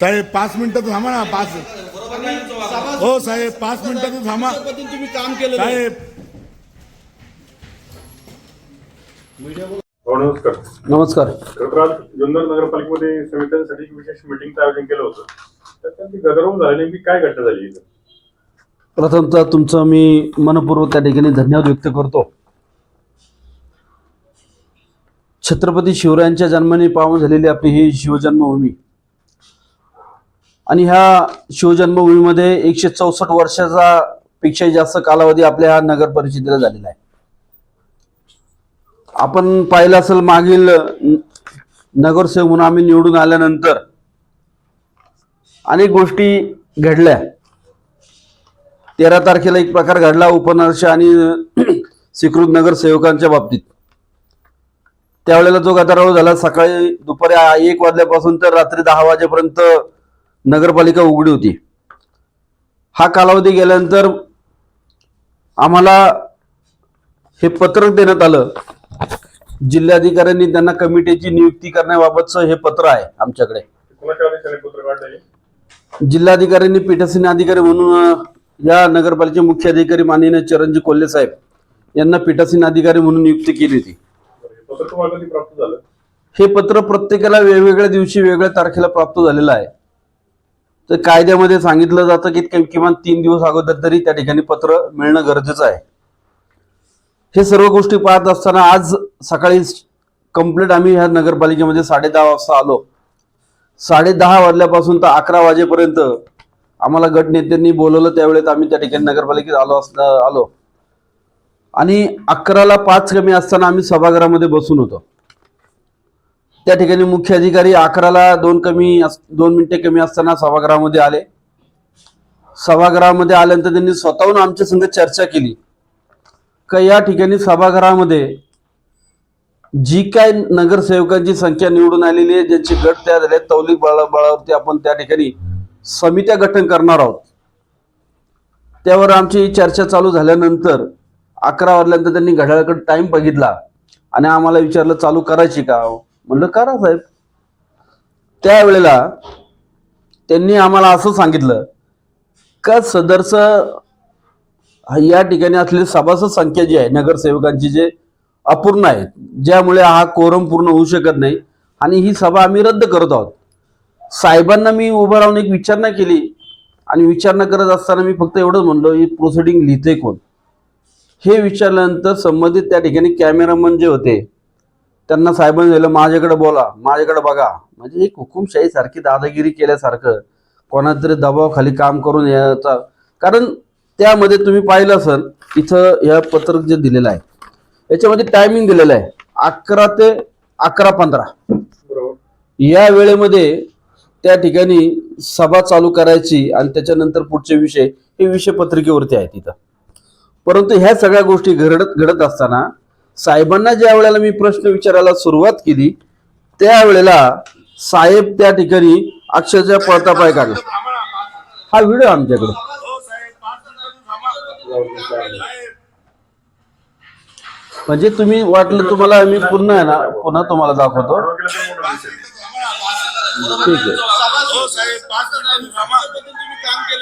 साहेब 5 मिनिटं थांबा ना. 5 हो साहेब 5 मिनिटं थांबा. तुम्ही काम केलं साहेब नमस्कार. नमस्कार. खरं जुन्नर नगरपालिकेमध्ये समित्यांसाठी विशेष मीटिंगचं आयोजन केलं होतं. तर त्यांची गदारोळ झाली, नेमकी काय घटना झाली इथं? प्रथमतः तुमचं मी मनपूर्वक त्या ठिकाणी धन्यवाद व्यक्त करतो. छत्रपती शिवरायांच्या जन्माने पावन झालेली आपली ही शिवजन्मभूमी आणि ह्या शिवजन्मभूमीमध्ये 164 वर्षाचा पेक्षा जास्त कालावधी आपल्या ह्या नगर परिषदेला झालेला आहे. आपण पाहिलं असेल मागील नगरसेवक म्हणून आम्ही निवडून आल्यानंतर अनेक गोष्टी घडल्या. 13 तारखेला एक प्रकार घडला उपनगराध्यक्ष आणि स्वीकृत नगरसेवकांच्या बाबतीत. त्यावेळेला जो गदारोळ झाला, सकाळी दुपारी 1 वाजल्यापासून तर रात्री 10 वाजेपर्यंत नगरपालिका उघडी होती. हा कालावधी गेल्यानंतर आम्हाला हे पत्रक देण्यात आलं. जिल्हाधिकाऱ्यांनी त्यांना कमिटीची नियुक्ती करण्याबाबतचं हे पत्र आहे आमच्याकडे. कोणाच्या आदेशाने पत्र काढले? जिल्हाधिकाऱ्यांनी पीठासीन अधिकारी म्हणून या नगरपालिकेचे मुख्य अधिकारी माननीय चिरंजीव कोल्हे साहेब यांना पीठासीन अधिकारी म्हणून नियुक्ती केली होती. पत्र तुम्हाला कधी प्राप्त झालं? हे पत्र प्रत्येकाला वेगवेगळ्या दिवशी वेगळ्या तारखेला प्राप्त झालेलं आहे. तर कायद्यामध्ये सांगितलं जातं की किमान 3 दिवस अगोदर तरी त्या ठिकाणी पत्र मिळणं गरजेचं आहे. हे सर्व गोष्टी पाहत असताना आज सकाळी कंप्लीट आम्ही ह्या नगरपालिकेमध्ये 10:30 वाजता आलो. 10:30 वाजल्यापासून तर 11 वाजेपर्यंत आम्हाला गटनेत्यांनी बोलवलं. त्यावेळेस आम्ही त्या ठिकाणी नगरपालिकेत आलो आणि 11ला 5 कमी असताना आम्ही सभागृहामध्ये बसून होतो. त्या ठिकाणी मुख्य अधिकारी 11ला 2 मिनिटे कमी असताना सभागृहामध्ये आले. सभागृहामध्ये आल्यानंतर त्यांनी स्वतःहून आमच्या संग चर्चा केली का या ठिकाणी सभागृहामध्ये जी काय नगरसेवकांची संख्या निवडून आलेली आहे, ज्यांचे गट तयार झाले, तौलिक बळावरती आपण त्या ठिकाणी समित्या गठन करणार आहोत. त्यावर आमची चर्चा चालू झाल्यानंतर 11 वाजल्यानंतर त्यांनी घड्याळाकडे टाइम बघितला आणि आम्हाला विचारलं चालू करायची का? म्हणलं करा साहेब. त्यावेळेला त्यांनी आम्हाला असं सांगितलं का सदरचं या ठिकाणी असलेली सभासद संख्या जी आहे नगरसेवकांची जे अपूर्ण आहे, ज्यामुळे हा कोरम पूर्ण होऊ शकत नाही आणि ही सभा आम्ही रद्द करत आहोत. साहेबांना मी उभं राहून एक विचारणा केली आणि विचारणा करत असताना मी फक्त एवढंच म्हणलो, ही प्रोसिडिंग लिहिते कोण? हे विचारल्यानंतर संबंधित त्या ठिकाणी कॅमेरामन जे होते त्यांना साहेबांनी दिलं, माझ्याकडे बोला, माझ्याकडे बघा. म्हणजे एक हुकुमशाही सारखी दादागिरी केल्यासारखं कोणातरी दबावाखाली काम करून याचा. कारण त्यामध्ये तुम्ही पाहिलं असेल इथं या पत्रक जे दिलेलं आहे याच्यामध्ये टायमिंग दिलेलं आहे 11 ते 11:15. या वेळेमध्ये त्या ठिकाणी सभा चालू करायची आणि त्याच्यानंतर पुढचे विषय हे विषय पत्रिकेवरती आहेत तिथं. परंतु ह्या सगळ्या गोष्टी घडत असताना साहेबांना ज्या वेळेला मी प्रश्न विचारायला सुरुवात केली त्यावेळेला साहेब त्या ठिकाणी अक्षरशः पळता पाय काढला. हा व्हिडिओ आमच्याकडे. म्हणजे तुम्ही वाटलं तुम्हाला मी पुन्हा आहे ना पुन्हा तुम्हाला दाखवतो. ठीक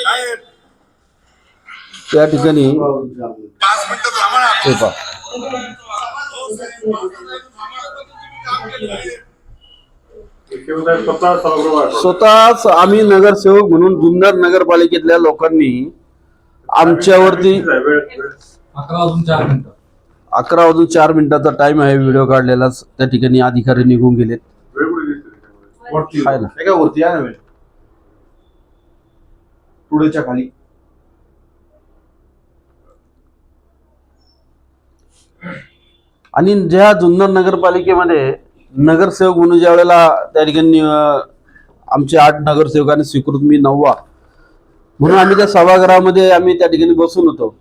आहे. त्या ठिकाणी स्वतःच आम्ही नगरसेवक म्हणून जुन्नर नगरपालिकेतल्या लोकांनी आमच्यावरती 11:04 टाइम आहे. व्हिडिओ काढलेला त्या ठिकाणी अधिकारी निघून गेलेत. पुढेच्या खाली आणि ज्या जुन्नर नगरपालिकेमध्ये नगरसेवक म्हणून ज्या वेळेला त्या ठिकाणी आमचे 8 नगरसेवकांनी स्वीकृत, मी 9वा म्हणून आम्ही त्या सभागृहामध्ये आम्ही त्या ठिकाणी बसून होतो.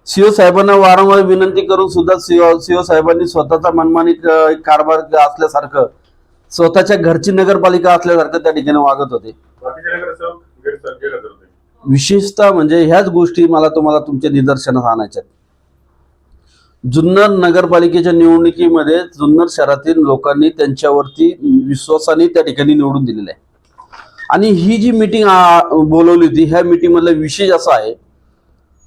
सीओ साहेबांना वारंवार विनंती करून सुद्धा सीओ साहेबांनी स्वतःचा मनमानी कारभार असल्यासारखं, स्वतःच्या घरची नगरपालिका असल्यासारखं त्या ठिकाणी वागत होते. विशेषतः म्हणजे ह्याच गोष्टी मला तुम्हाला तुमच्या निदर्शनास आणायच्या. जुन्नर नगरपालिकेच्या निवडणुकीमध्ये जुन्नर शहरातील लोकांनी त्यांच्यावरती विश्वासाने त्या ठिकाणी निवडून दिलेले आहे. आणि ही जी मीटिंग बोलवली होती, ह्या मीटिंग मधला विशेष असा आहे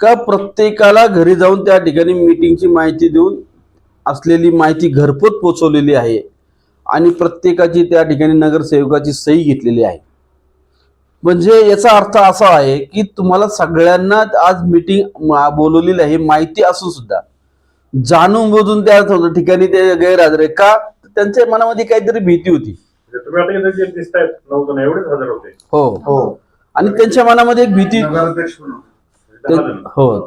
का प्रत्येकाला घरी जाऊन त्या ठिकाणी मीटिंगची माहिती देऊन असलेली माहिती घरपोच पोचवलेली आहे आणि प्रत्येकाची त्या ठिकाणी नगरसेवकाची सही घेतलेली आहे. म्हणजे याचा अर्थ असा आहे की तुम्हाला सगळ्यांना आज मीटिंग बोलवलेली आहे माहिती असून सुद्धा जाणून बुजून त्या ठिकाणी ते गैरहजर आहे का, त्यांच्या मनामध्ये काहीतरी भीती होती. तुम्ही आता इथे जे दिसतायत 9 जण एवढेच हजर होते. हो हो, आणि त्यांच्या मनामध्ये एक भीती नगराध्यक्ष पण होते. हो,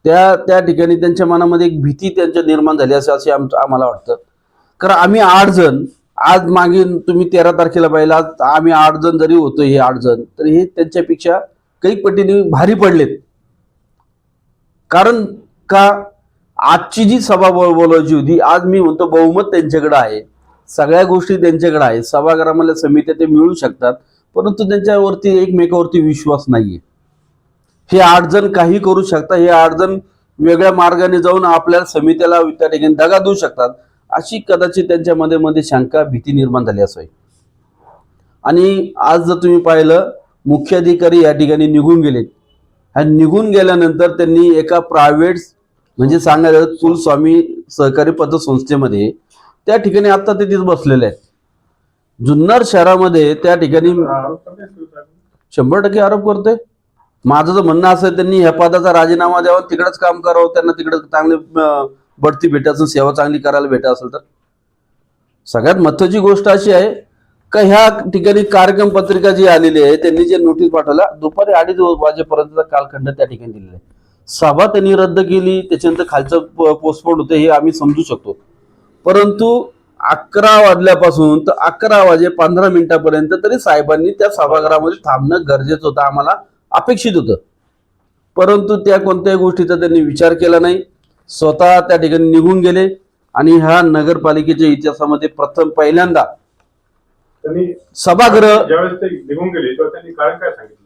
त्या ठिकाणी त्यांच्या मनामध्ये एक भीती त्यांच्या निर्माण झाली असे आम्हाला वाटतं. कारण आम्ही 8 जण आज मागे तुम्ही 13 तारखेला पाहिलं, आज आम्ही 8 जण जरी होतो, हे 8 जण तर हे त्यांच्यापेक्षा काही पटीने भारी पडलेत. कारण का आजची जी सभा बोलवायची होती, आज मी म्हणतो बहुमत त्यांच्याकडे आहे, सगळ्या गोष्टी त्यांच्याकडे आहे, सभागृहामधल्या समित्या ते मिळू शकतात, परंतु त्यांच्यावरती एकमेकावरती विश्वास नाहीये. हे 8 जण काही करू शकतात, हे 8 जण वेगळ्या मार्गाने जाऊन आपल्या समित्याला त्या ठिकाणी दगा देऊ शकतात, अशी कदाचित त्यांच्या मध्ये शंका भीती निर्माण झाली असावी. आणि आज जर तुम्ही पाहिलं, मुख्याधिकारी या ठिकाणी निघून गेलेत. आणि निघून गेल्यानंतर त्यांनी एका प्रायव्हेट म्हणजे सांगायला कुलस्वामी सहकारी पतसंस्थेमध्ये त्या ठिकाणी आता ते तिथे बसलेले आहेत. जुन्नर शहरामध्ये त्या ठिकाणी 100% आरोप करतोय. माझं तर म्हणणं असं आहे, त्यांनी ह्या पदाचा राजीनामा द्यावा, तिकडेच काम करावं, त्यांना तिकडे चांगली बढती भेटायचं, सेवा चांगली करायला भेटत असेल तर. सगळ्यात महत्वाची गोष्ट अशी आहे का ह्या ठिकाणी कार्यक्रम पत्रिका जी आलेली आहे, त्यांनी जे नोटीस पाठवल्या दुपारी 2:30 वाजेपर्यंतचा कालखंड त्या ठिकाणी दिलेला आहे. सभा त्यांनी रद्द केली, त्याच्यानंतर खालचं पोस्टपोन होतं हे आम्ही समजू शकतो, परंतु 11 वाजल्यापासून तर 11 वाजे 15 मिनिटापर्यंत तरी साहेबांनी त्या सभागृहामध्ये थांबणं गरजेचं होतं, आम्हाला अपेक्षित होतं. परंतु त्या कोणत्याही गोष्टीचा त्यांनी विचार केला नाही, स्वतः त्या ठिकाणी निघून गेले. आणि ह्या नगरपालिकेच्या इतिहासामध्ये पहिल्यांदा सभागृह ज्यावेळेस ते निघून गेले तेव्हा त्यांनी कारण काय सांगितलं?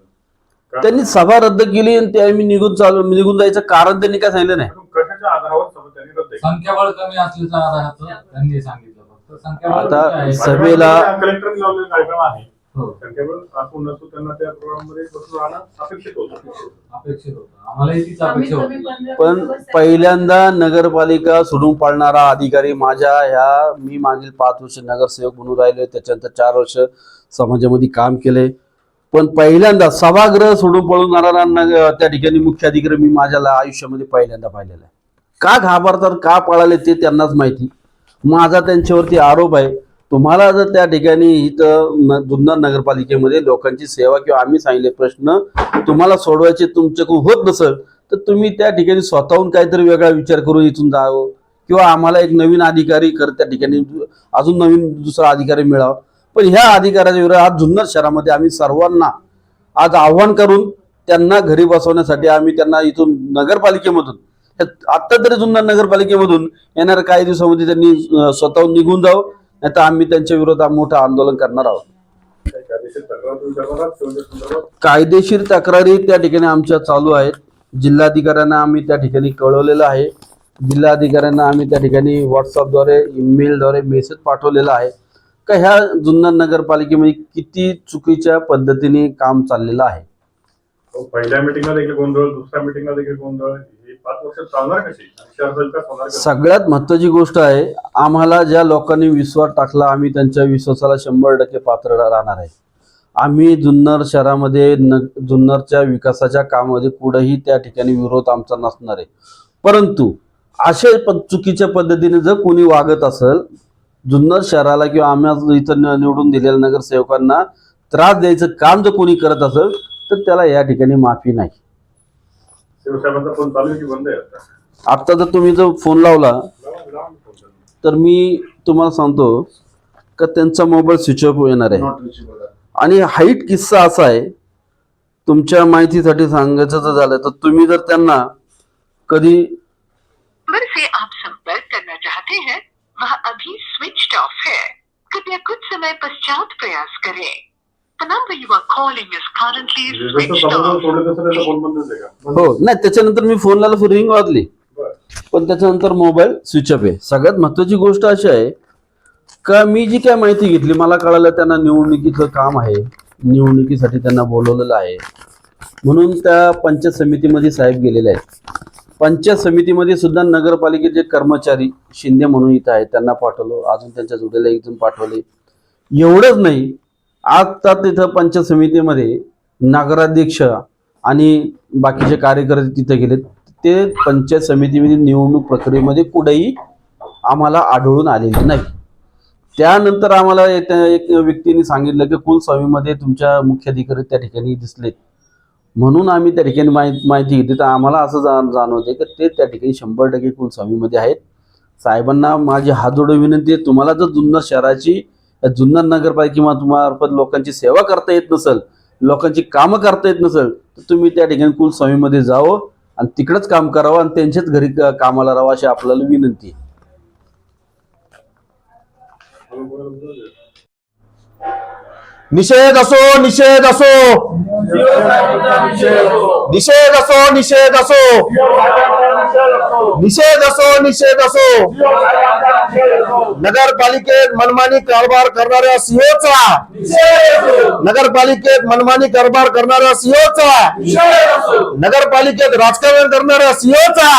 त्यांनी सभा रद्द केली आणि ते आम्ही निघून जायचं कारण त्यांनी काय सांगितलं नाही. कशाच्या आधारावर सभा त्यांनी रद्द केली? संख्याबळ कमी असल्याच्या आधारात त्यांनी सांगितलं. फक्त संख्याबळ आता कमी आहे. सभेला कलेक्टरने लावलेला कार्यक्रम आहे, हो, संख्याबळ असू नसू त्यांना त्या प्रोग्राममध्ये बसून राहणं अपेक्षित होतं. अपेक्षित होतं, आम्हालाही तीच अपेक्षा होती. पण पहिल्यांदा नगरपालिका सोडून पाळणारा अधिकारी मी मागील 5 वर्ष नगरसेवक म्हणून राहिले, त्याच्यानंतर 4 वर्ष समाजामध्ये काम केले, पण पहिल्यांदा सभागृह सोडून पळून जाणारा त्या ठिकाणी मुख्य अधिकारी मी माझ्या आयुष्यामध्ये पहिल्यांदा पाहिलेला आहे. का घाबरतात, का पळाले ते त्यांनाच माहिती. माझा त्यांच्यावरती आरोप आहे, तुम्हाला जर त्या ठिकाणी इथं जुन्नर नगरपालिकेमध्ये लोकांची सेवा किंवा आम्ही सांगितले प्रश्न तुम्हाला सोडवायचे तुमच्याकडून होत नसेल तर तुम्ही त्या ठिकाणी स्वतःहून काहीतरी वेगळा विचार करून इथून जावं, किंवा आम्हाला एक नवीन अधिकारी त्या ठिकाणी अजून नवीन दुसरा अधिकारी मिळावा. पण ह्या अधिकाऱ्याच्या विरोधात आज जुन्नर शहरामध्ये आम्ही सर्वांना आज आव्हान करून त्यांना घरी बसवण्यासाठी आम्ही त्यांना इथून नगरपालिकेमधून आत्ता तरी जुन्नर नगरपालिकेमधून येणाऱ्या काही दिवसामध्ये त्यांनी स्वतःहून निघून जावं, नाही तर आम्ही त्यांच्या विरोधात मोठं आंदोलन करणार आहोत. कायदेशीर तक्रारी त्या ठिकाणी आमच्या चालू आहेत. जिल्हाधिकाऱ्यांना आम्ही त्या ठिकाणी कळवलेलं आहे. जिल्हाधिकाऱ्यांना आम्ही त्या ठिकाणी व्हॉट्सअपद्वारे, ईमेलद्वारे मेसेज पाठवलेला आहे का ह्या जुन्नर नगरपालिकेमध्ये किती चुकीच्या पद्धतीने काम चाललेलं आहे. पहिल्या मीटिंगला देखील गोंधळ, दुसऱ्या मीटिंगला देखील गोंधळ, 5 वर्ष चालणार कशी? सगळ्यात महत्वाची गोष्ट आहे, आम्हाला ज्या लोकांनी विश्वास टाकला आम्ही त्यांच्या विश्वासाला 100% पात्र राहणार आहे. आम्ही जुन्नर शहरामध्ये जुन्नरच्या विकासाच्या कामामध्ये कुठेही त्या ठिकाणी विरोध आमचा नसणार आहे. परंतु अशा चुकीच्या पद्धतीने जर कोणी वागत असेल, जुन्नर शहराला किंवा आम्ही इथं निवडून दिलेल्या नगरसेवकांना त्रास द्यायचं काम जर कोणी करत असेल तर त्याला या ठिकाणी माफी नाही. शिवसाहेबांचा फोन चालू आहे की बंद आहे आता? आता जर तुम्ही जर फोन लावला तर मी तुम्हाला सांगतो का त्यांचा मोबाईल स्विच ऑफ येणार आहे. आणि हाईट किस्सा असा आहे, तुमच्या माहितीसाठी सांगायचं जर झालं तर तुम्ही जर त्यांना कधी से आप संपर्क करना चाहते हैं वह अभी स्विच्ड ऑफ है, कृपया कुछ समय पश्चात प्रयास करें. The number you are calling is currently switched off. हो नाही, त्याच्यानंतर मी फोन लावला, रिंग वाजली, पण त्याच्यानंतर मोबाईल स्विच ऑफ आहे. सगळ्यात महत्वाची गोष्ट अशी आहे का मी जी काय माहिती घेतली, मला कळालं त्यांना निवडणुकीचं काम आहे, निवडणुकीसाठी त्यांना बोलवलेलं आहे. म्हणून त्या पंचायत समितीमध्ये साहेब गेलेले आहेत. पंचायत समितीमध्ये सुद्धा नगरपालिकेचे कर्मचारी शिंदे म्हणून इथं आहेत, त्यांना पाठवलं. अजून त्यांच्या जोडीला एक जण पाठवले. एवढंच नाही, आता तिथं पंचायत समितीमध्ये नगराध्यक्ष आणि बाकीचे कार्यकर्ते तिथे गेलेत. ते पंचायत समितीमध्ये निवडणूक प्रक्रियेमध्ये कुठेही आम्हाला आढळून आलेले नाही. त्यानंतर आम्हाला एक व्यक्तीने सांगितलं की कुलस्वामीमध्ये तुमच्या मुख्याधिकारी त्या ठिकाणी दिसलेत, म्हणून आम्ही त्या ठिकाणी माहिती घेतली. तर आम्हाला असं जाणवते की ते त्या ठिकाणी 100% कुलस्वामीमध्ये आहेत. साहेबांना माझी हात जोडून विनंती आहे, तुम्हाला जर जुन्नर शहराची जुन्नर नगरपालिकेमार्फत लोकांची सेवा करता येत नसेल, लोकांची कामं करता येत नसेल, तर तुम्ही त्या ठिकाणी कुलस्वामीमध्ये जावं आणि तिकडंच काम करावं आणि त्यांच्याच घरी कामाला राहावं अशी आपल्याला विनंती आहे. निषेध असो, निषेध असो, निषेध असो, निषेध असो, निषेध असो, निषेध असो. नगरपालिकेत मनमानी कारभार करणाऱ्या सीओचा, नगरपालिकेत मनमानी कारभार करणाऱ्या सीओचा, नगरपालिकेत राजकारण करणाऱ्या सीओचा